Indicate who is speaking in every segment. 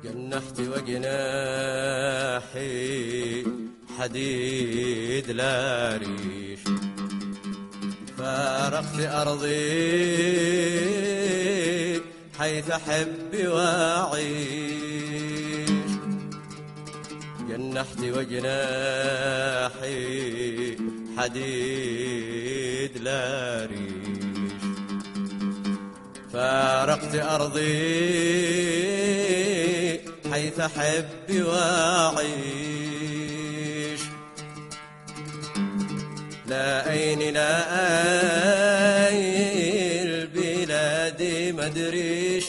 Speaker 1: جنحت وجناحي حديد لا ريش، فارقت أرضي حيث أحب وأعيش. جنحت وجناحي حديد لا ريش، فارقت أرضي حيث أحب وأعيش. لا أين البلاد مدريش،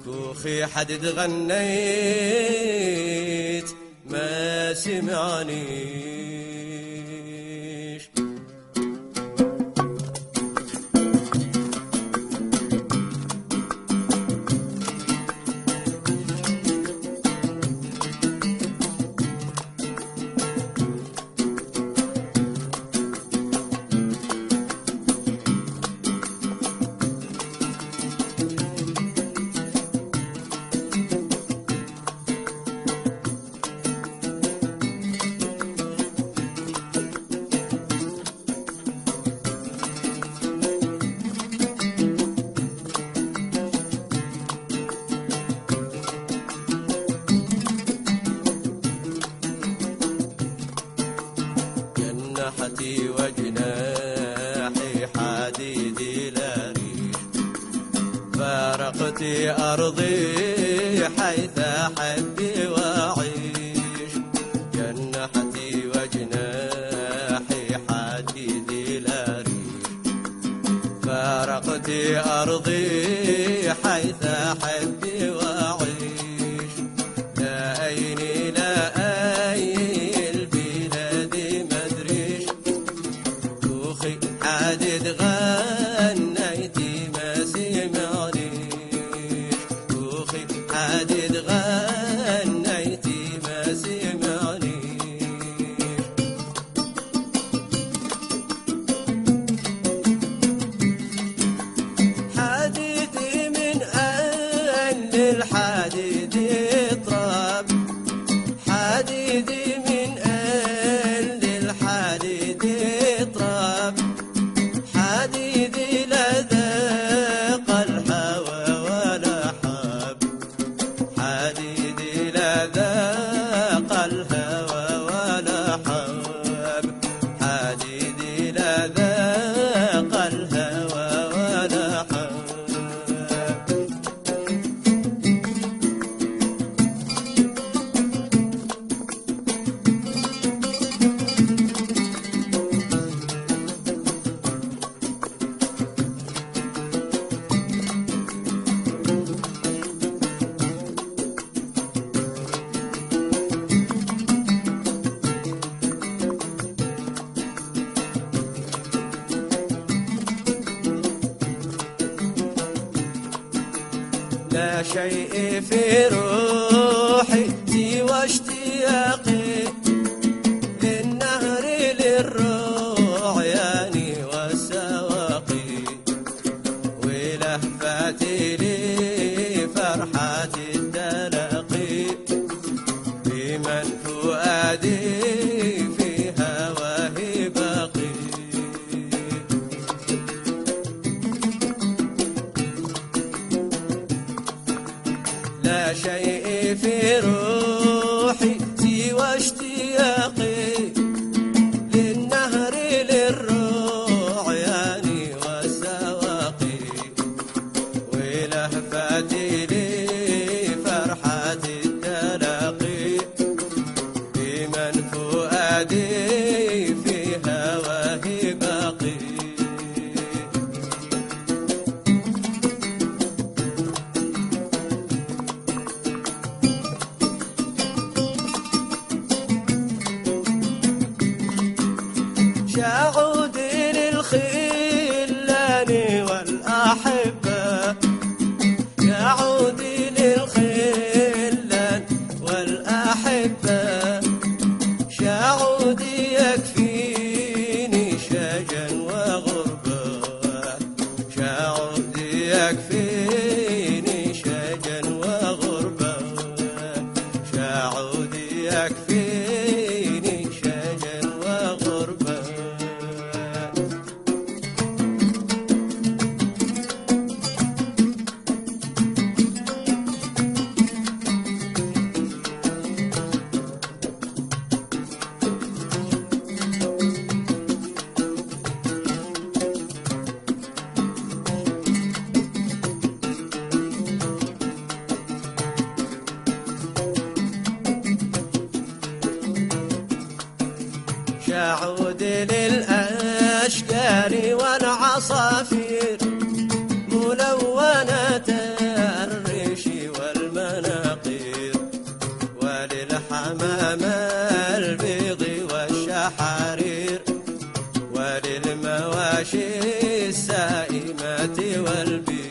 Speaker 1: كوخي حدد غنيت ما سمعنيش. جنحتي وجناحي حديد لا ريش، فارقت أرضي حيث أحب وأعيش. جنحتي وجناحي حديد لا ريش، فارقت أرضي حيث أحب وأعيش. لا أين البلاد مدريش، كوخي حدد غنيتي ما سمعنيش. كوخي حدد غنيتي ما سمعنيش. حديدي من أهل الحديد اطرب، حديدي من أهل الحديد اطرب. حديدي لا ذاق الهوى ولا حب، حديدي لا ذاق الهوى ولا حب. حديدي لا ذاق الهوى ولا حب. لا شيء في روحي سوى اشتياقي للنهر للروعيان والسواقي، ولهفاتي لفرحة التلاقي. بمن فؤادي في هواه باقي. لا شيء في روحي سوى اشتياقي للنهر للروعيان والسواقي، ولهفاتي لفرحة التلاقي. بمن فؤادي في هواه باقي. شعود للخلان والأحبة، يعود للخلان والأحبة. شعود يكفيني شجا وغربة، شعود يكفيني شجا وغربة. شعود للأشجار والعصافير ملونة الريش والمناقير وللحمام البيض والشحارير وللمواشي السائمات والبير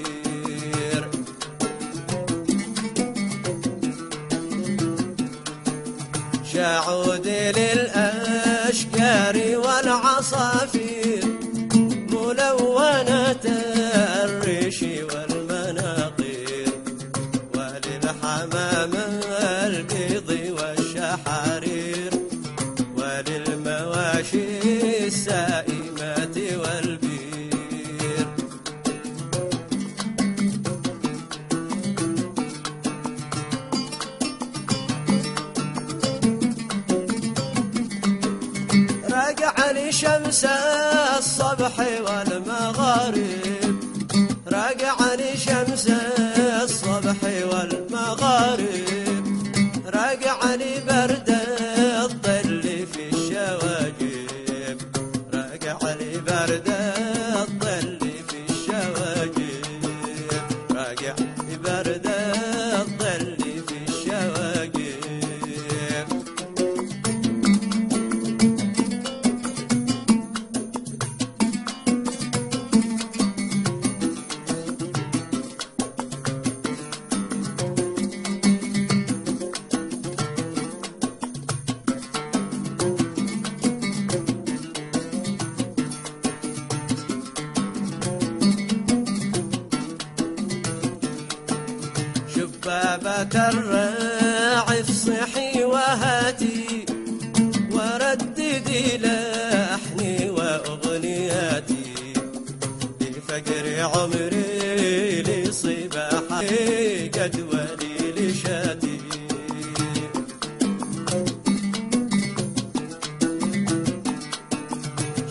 Speaker 1: شعود للأشجار والعصافير ملونة الريش والمناقير وللحمام البيض والشحارير وللمواشي السائمات والبير راجع لشمس الصبح والمغارب راجع لشمس الصبح والمغارب راجع لبرد الظل في الشواجب راجع لبرد الظل في الشواجب راجع لبرد الظل في الشواجب شبابة الراعي افصحي وهاتي ورددي لحني وأغنياتي لفجر عمري لصباحي جدولي لشاتي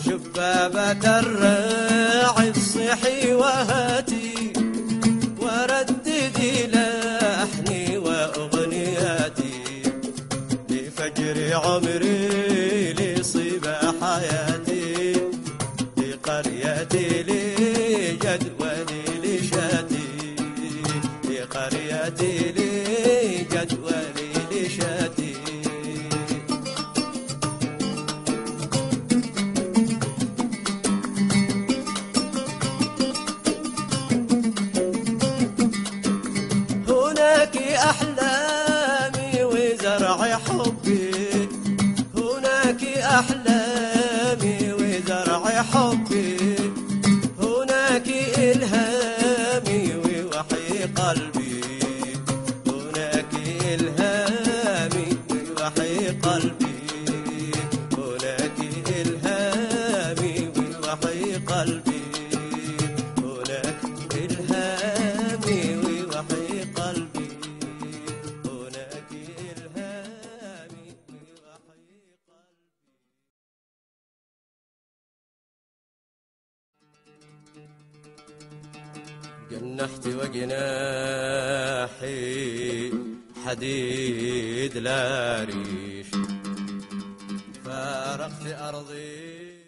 Speaker 1: شبابة الراعي افصحي وهاتي ورددي لحني وأغنياتي لفجر عمري لصباح حياتي لقريتي لجدولي لشاتي لقريتي لجدولي لشاتي هناك أحلامي وزرع حبي هناك أحلامي وزرع حبي هناك إلهامي ووحي قلبي هناك إلهامي ووحي قلبي هناك إلهامي ووحي قلبي هناك إلهامي ووحي قلبي هناك إلهامي ووحي قلبي جنحت وجناحي حديد لا ريش فارقت أرضي